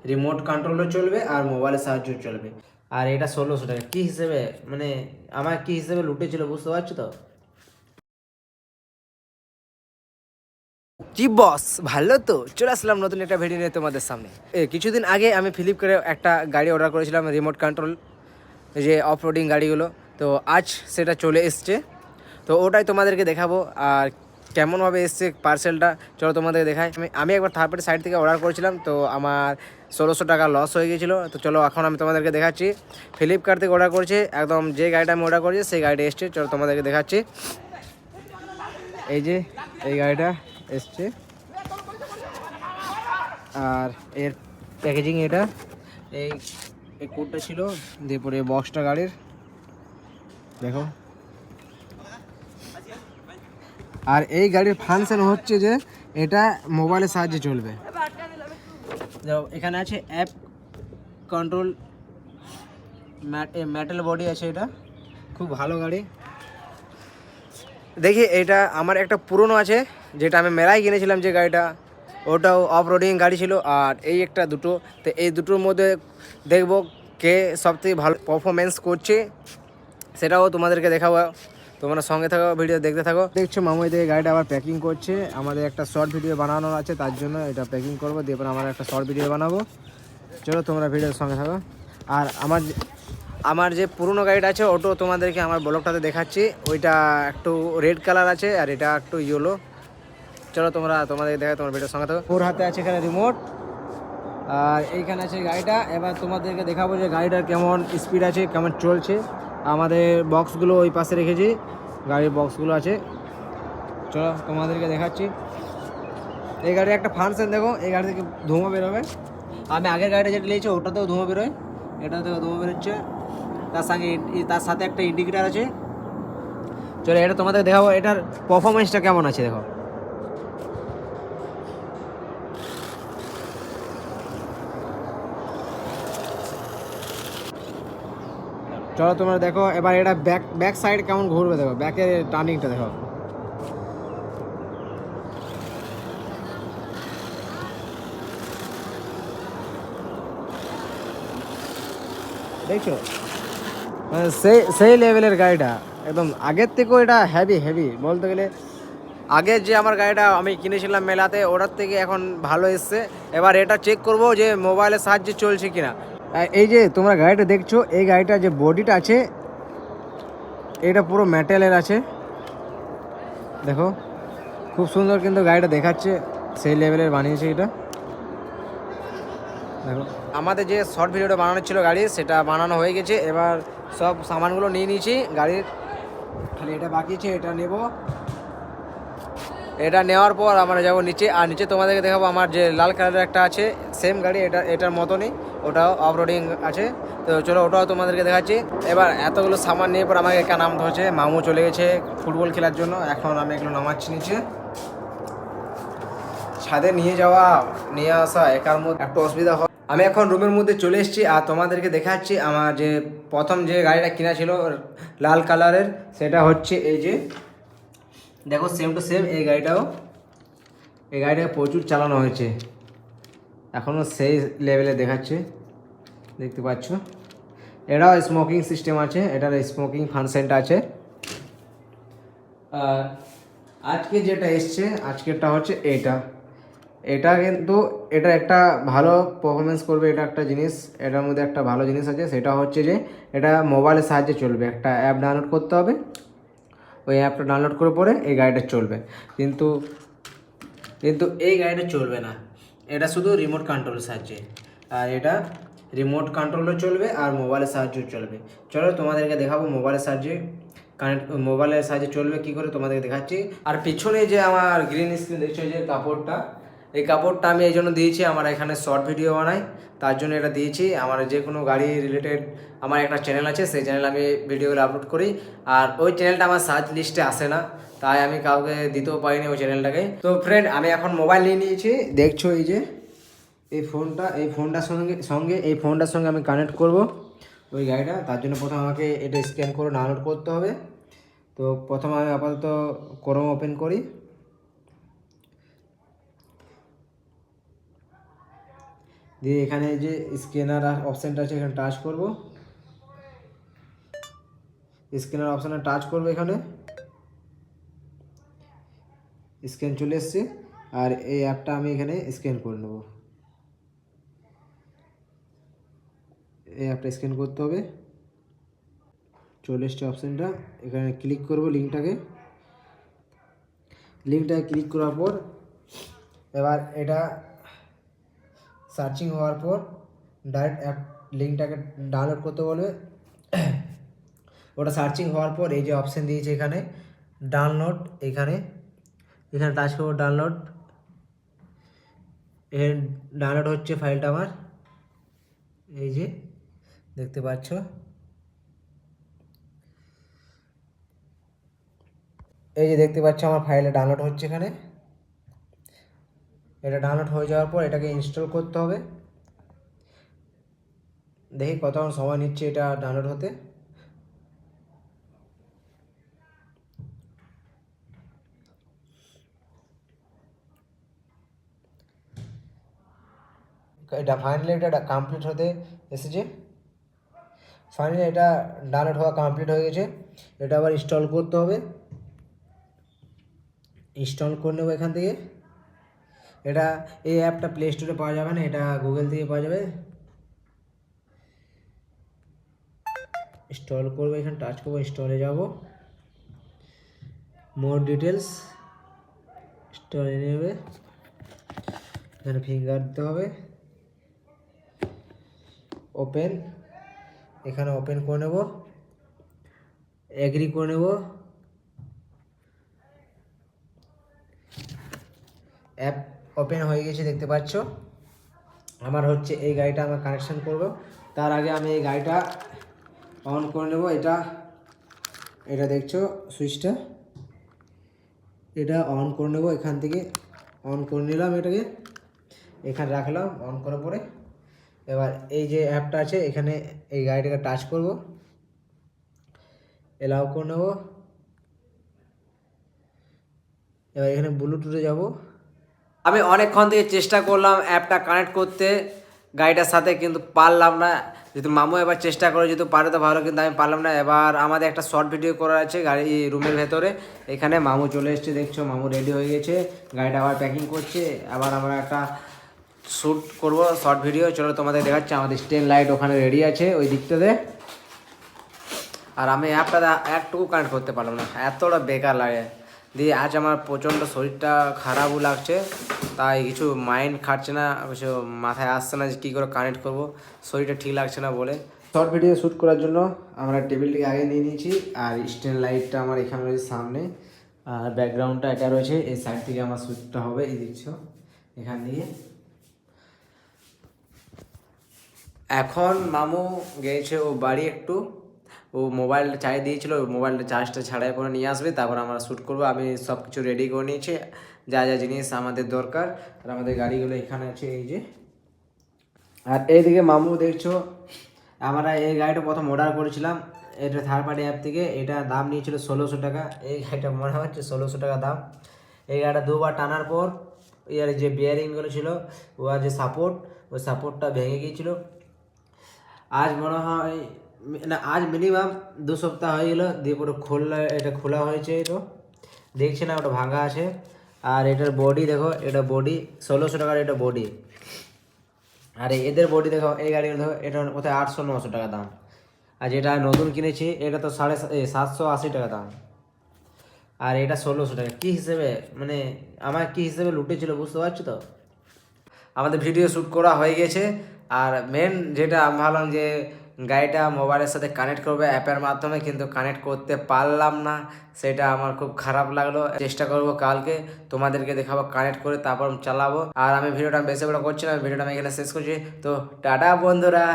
Remote কন্ট্রোলও চলবে আর মোবাইলের সাহায্যও চলবে। আর এটা 1600 টাকা কী হিসেবে, মানে আমার কী হিসেবে লুটেছিল বুঝতে পারছো তো? কি বস, ভালো তো? চলে আসলাম নতুন একটা ভিডিও নিয়ে তোমাদের সামনে। কিছুদিন আগে আমি ফ্লিপকার্টে একটা গাড়ি অর্ডার করেছিলাম, রিমোট কন্ট্রোল, যে অফ রোডিং গাড়িগুলো। তো আজ সেটা চলে এসছে, তো ওটাই তোমাদেরকে দেখাবো। আর কেমনভাবে এসছে পার্সেলটা চলো তোমাদেরকে দেখাই। আমি একবার থার্ড পার্টি সাইট থেকে অর্ডার করেছিলাম, তো আমার 1600 টাকা লস হয়ে গিয়েছিলো। তো চলো এখন আমি তোমাদেরকে দেখাচ্ছি। ফ্লিপকার্ট থেকে অর্ডার করেছি, একদম যে গাড়িটা আমি অর্ডার করেছি সেই গাড়িটা এসছে। চলো তোমাদেরকে দেখাচ্ছি। এই যে এই গাড়িটা এসছে, আর এর প্যাকেজিং এটা, এই এই কোডটা ছিল, দিয়ে পরে বক্সটা গাড়ির দেখো। আর এই গাড়ির ফাংশন হচ্ছে যে এটা মোবাইলের সাহায্যে চলবে। এখানে আছে অ্যাপ কন্ট্রোল, মেটাল বডি আছে, এটা খুব ভালো গাড়ি। দেখি এটা আমার একটা পুরনো আছে, যেটা আমি মেলায় কিনেছিলাম যে গাড়িটা, ওটাও অফ রোডিং গাড়ি ছিল। আর এই একটা দুটো, তো এই দুটোর মধ্যে দেখবো কে সবথেকে ভালো পারফরমেন্স করছে, সেটাও তোমাদেরকে দেখাবো। তোমরা সঙ্গে থাকো, ভিডিও দেখতে থাকো। দেখছো মামুই দিয়ে গাড়িটা আবার প্যাকিং করছে। আমাদের একটা শর্ট ভিডিও বানানোর আছে, তার জন্য এটা প্যাকিং করবো, দিয়ে পরে আমার একটা শর্ট ভিডিও বানাবো। চলো তোমরা ভিডিওর সঙ্গে থাকো। আর আমার যে পুরনো গাড়িটা আছে ওটাও তোমাদেরকে আমার ব্লগটাতে দেখাচ্ছি। ওইটা একটু রেড কালার আছে আর এটা একটু ইয়েলো। চলো তোমাদের দেখা, তোমার ভিডিওর সঙ্গে থাকো। ওর হাতে আছে এখানে রিমোট, আর এইখানে আছে গাড়িটা। এবার তোমাদেরকে দেখাবো যে গাড়িটার কেমন স্পিড আছে, কেমন চলছে। আমাদের বক্সগুলো ওই পাশে রেখেছি, গাড়ির বক্সগুলো আছে। চলো তোমাদেরকে দেখাচ্ছি। এই গাড়ির একটা ফাংশন দেখো, এই গাড়ি থেকে ধোঁয়া বেরোবে। আমি আগের গাড়িটা যেটা নিয়েছি ওটাতেও ধোঁয়া বেরোয়, এটাতেও ধোঁয়া বেরোচ্ছে। তার সাথে একটা ইন্ডিকেটার আছে। চলো এটা তোমাদের দেখাবো, এটার পারফরমেন্সটা কেমন আছে দেখো। চলো তোমরা দেখো এবার এটা ব্যাক সাইড কেমন ঘুরবে দেখো, ব্যাকের টার্নিংটা দেখো। দেখছো, মানে সেই লেভেলের গাড়িটা, একদম আগের থেকেও এটা হেভি বলতে গেলে। আগে যে আমার গাড়িটা আমি কিনেছিলাম মেলাতে, ওটার থেকে এখন ভালো এসছে। এবার এটা চেক করব যে মোবাইলের সাহায্যে চলছে কিনা। এই যে তোমরা গাড়িটা দেখছো, এই গাড়িটা যে বডিটা আছে এটা পুরো মেটালের আছে, দেখো খুব সুন্দর কিন্তু গাড়িটা দেখাচ্ছে, সেই লেভেলের বানিয়েছে এটা দেখো। আমাদের যে শর্ট ভিডিওটা বানানো ছিল গাড়ির, সেটা বানানো হয়ে গেছে। এবার সব সামানগুলো নিয়ে নিয়েছি গাড়ির, খালি এটা বাকি আছে, এটা নেব। এটা নেওয়ার পর আমরা যাবো নিচে, আর নিচে তোমাদেরকে দেখাবো আমার যে লাল কালারের একটা আছে সেম গাড়ি, এটার মতনই, ওটাও অফ রোডিং আছে। তো চলো ওটাও তোমাদেরকে দেখাচ্ছি। এবার এতগুলো সামান নিয়ে পর আমাকে একা নামতে হচ্ছে, মামু চলে গেছে ফুটবল খেলার জন্য। এখন আমি এগুলো নামাচ্ছি নিচে। ছাদে নিয়ে যাওয়া নিয়ে আসা একার মধ্যে একটু অসুবিধা হয়। আমি এখন রুমের মধ্যে চলে এসেছি, আর তোমাদেরকে দেখাচ্ছি আমার যে প্রথম যে গাড়িটা কিনা ছিল লাল কালারের, সেটা হচ্ছে এই যে দেখো, সেম টু সেম এই গাড়িটাও। এই গাড়িটাকে প্রচুর চালানো হয়েছে, এখনও সেই লেভেলে দেখাচ্ছে, দেখতে পাচ্ছ। এটাও স্মোকিং সিস্টেম আছে, এটার স্মোকিং ফাংশনটা আছে। আর আজকে যেটা এসছে, আজকেরটা হচ্ছে এটা কিন্তু এটা একটা ভালো পারফরমেন্স করবে। এটা একটা জিনিস, এটার মধ্যে একটা ভালো জিনিস আছে, সেটা হচ্ছে যে এটা মোবাইলের সাহায্যে চলবে। একটা অ্যাপ ডাউনলোড করতে হবে, ওই অ্যাপটা ডাউনলোড করে পরে এই গাড়িটা চলবে। কিন্তু কিন্তু এই গাড়িটা চলবে না, এটা শুধু রিমোট কন্ট্রোলের সাহায্যে। আর এটা রিমোট কন্ট্রোলও চলবে আর মোবাইলের সাহায্যেও চলবে। চলো তোমাদেরকে দেখাবো মোবাইলের সাহায্যে মোবাইলের সাহায্যে চলবে কী করে তোমাদেরকে দেখাচ্ছি। আর পিছনে যে আমার গ্রিন স্ক্রিন দেখছো, যে কাপড়টা, এই কাপড়টা আমি এই জন্য দিয়েছি, আমার এখানে শর্ট ভিডিও বানাই, তার জন্য এটা দিয়েছি। আমার যে কোনো গাড়ি রিলেটেড আমার একটা চ্যানেল আছে, সেই চ্যানেলে আমি ভিডিওগুলো আপলোড করি। আর ওই চ্যানেলটা আমার সার্চ লিস্টে আসে না, তাই আমি কাউকে দিতেও পারিনি ওই চ্যানেলটাকে। তো ফ্রেন্ড, আমি এখন মোবাইল নিয়ে নিয়েছি, দেখছো এই যে এই ফোনটার সঙ্গে এই ফোনটার সঙ্গে আমি কানেক্ট করব ওই গাড়িটা। তার জন্য প্রথমে আমাকে এটা স্ক্যান করে ডাউনলোড করতে হবে। তো প্রথমে আমি আপাতত ক্রোম ওপেন করি। দিয়ে এখানে যে স্ক্যানার অপশানটা আছে এখানে টাচ করব, স্ক্যানার অপশানে টাচ করবো, এখানে স্ক্যান চলে এসছে। আর এই অ্যাপটা আমি এখানে স্ক্যান করে নেব, এই অ্যাপটা স্ক্যান করতে হবে। চলে এসছে অপশানটা, এখানে ক্লিক করব লিঙ্কটাকে ক্লিক করার পর এবার এটা সার্চিং হওয়ার পর ডাইরেক্ট অ্যাপ লিঙ্কটাকে ডাউনলোড করতে বলবে। ওটা সার্চিং হওয়ার পর এই যে অপশান দিয়েছে এখানে ডাউনলোড, এখানে টাচ করবো ডাউনলোড। এখানে ডাউনলোড হচ্ছে ফাইলটা আমার, এই যে দেখতে পাচ্ছ। এই যে দেখতে পাচ্ছ আমার ফাইলে ডাউনলোড হচ্ছে এখানে। এটা ডাউনলোড হয়ে যাওয়ার পর এটাকে ইনস্টল করতে হবে। দেখি কতক্ষণ সময় নিচ্ছে এটা ডাউনলোড হতে। এটা ফাইনালি এটা কমপ্লিট হতে এসেছে। ফাইনালি এটা ডাউনলোড হওয়া কমপ্লিট হয়ে গেছে। এটা আবার ইনস্টল করতে হবে, ইনস্টল করে নেবো এখান থেকে। এটা এই অ্যাপটা প্লে স্টোরে পাওয়া যাবে না, এটা গুগল থেকে পাওয়া যাবে। ইনস্টল করবো, এখানে টাচ করবো, ইনস্টলে যাব, মোর ডিটেলস, ইনস্টল নেবে, এখানে ফিঙ্গার দিতে হবে, ওপেন, এখানে ওপেন করে নেব, এগ্রি করে নেব। অ্যাপ ওপেন হয়ে গেছে দেখতে পাচ্ছ। আমার হচ্ছে এই গাড়িটা আমার কানেকশান করব, তার আগে আমি এই গাড়িটা অন করে নেব। এটা দেখছো সুইচটা, এটা অন করে নেব। এখান থেকে অন করে নিলাম, এটাকে এখানে রাখলাম অন করার পরে। এবার এই যে অ্যাপটা আছে এখানে এই গাড়িটাকে টাচ করব, এলাও করে নেব। এবার এখানে ব্লুটুথে যাব। আমি অনেকক্ষণ থেকে চেষ্টা করলাম অ্যাপটা কানেক্ট করতে গাড়িটার সাথে, কিন্তু পারলাম না। যেহেতু মামু এবার চেষ্টা করে, যেহেতু পারে তো ভালো, কিন্তু আমি পারলাম না। এবার আমাদের একটা শর্ট ভিডিও করার আছে গাড়ি রুমের ভেতরে। এখানে মামু চলে এসছে, দেখছো মামু রেডি হয়ে গেছে, গাড়িটা আবার প্যাকিং করছে। আবার আমরা একটা শ্যুট করব শর্ট ভিডিও, চলো তোমাদের দেখাচ্ছি। আমাদের স্ট্যান্ড লাইট ওখানে রেডি আছে ওই দিকটাতে। আর আমি অ্যাপটা একটুকু কানেক্ট করতে পারলাম না, এতটা বেকার লাগে। দিয়ে আজ আমার প্রচণ্ড শরীরটা খারাপও লাগছে, তাই কিছু মাইন্ড খাটছে না, কিছু মাথায় আসছে না যে কী করে কানেক্ট করবো, শরীরটা ঠিক লাগছে না বলে। শর্ট ভিডিও শ্যুট করার জন্য আমরা টেবিলটিকে আগে নিয়ে নিয়েছি। আর স্ট্যান্ড লাইটটা আমার এখানে রয়েছে সামনে, আর ব্যাকগ্রাউন্ডটা এটা রয়েছে এই সাইড থেকে আমার শ্যুটটা হবে, এই দেখছো এখান দিয়ে। এখন মামু গিয়েছে ও বাড়ি একটু, ও মোবাইলটা চার্জ দিয়েছিল, মোবাইলটা চার্জটা ছাড়াই করে নিয়ে আসবে, তারপর আমরা শ্যুট করবো। আমি সব কিছু রেডি করে নিয়েছি, যা যা জিনিস আমাদের দরকার। আর আমাদের গাড়িগুলো এখানে আছে এই যে। আর এইদিকে মামু দেখছো, আমরা এই গাড়িটা প্রথম অর্ডার করেছিলাম, এটা থার্ড পার্টি অ্যাপ থেকে। এটা দাম নিয়েছিল 1600 টাকা। এই গাড়িটা মনে হচ্ছে 1600 টাকা দাম। এই গাড়িটা দুবার টানার পর ইয়ার যে বিয়ারিংগুলো ছিল, ওর যে সাপোর্ট, ওই সাপোর্টটা ভেঙে গিয়েছিলো। আজ মনে হয় না, আজ মিনিমাম 2 সপ্তাহ হয়ে গেলো। দিয়ে পুরো এটা খোলা হয়েছে, এটা দেখছি না, ওটা ভাঙা আছে। আর এটার বডি দেখো, এটা বডি 1600 টাকার এটা বডি। আর এদের বডি দেখো, এই গাড়ির দেখো, এটা কোথায় 800-900 টাকা দাম। আর যেটা নতুন কিনেছি এটা তো 780 টাকা দাম। আর এটা 1600 টাকা। কী হিসেবে, মানে আমার কী হিসেবে লুটেছিল বুঝতে পারছো তো। আমাদের ভিডিও শ্যুট করা হয়ে গেছে। আর মেন যেটা আমি ভাবলাম যে গাড়িটা মোবাইলের সাথে কানেক্ট করবে অ্যাপের মাধ্যমে, কিন্তু কানেক্ট করতে পারলাম না, সেটা আমার খুব খারাপ লাগলো। চেষ্টা করব কালকে তোমাদেরকে দেখাবো কানেক্ট করে, তারপর চালাবো। আর আমি ভিডিওটা বেশি বড় করছি না, ভিডিওটা আমি এখানে শেষ করছি। তো টাটা বন্ধুরা।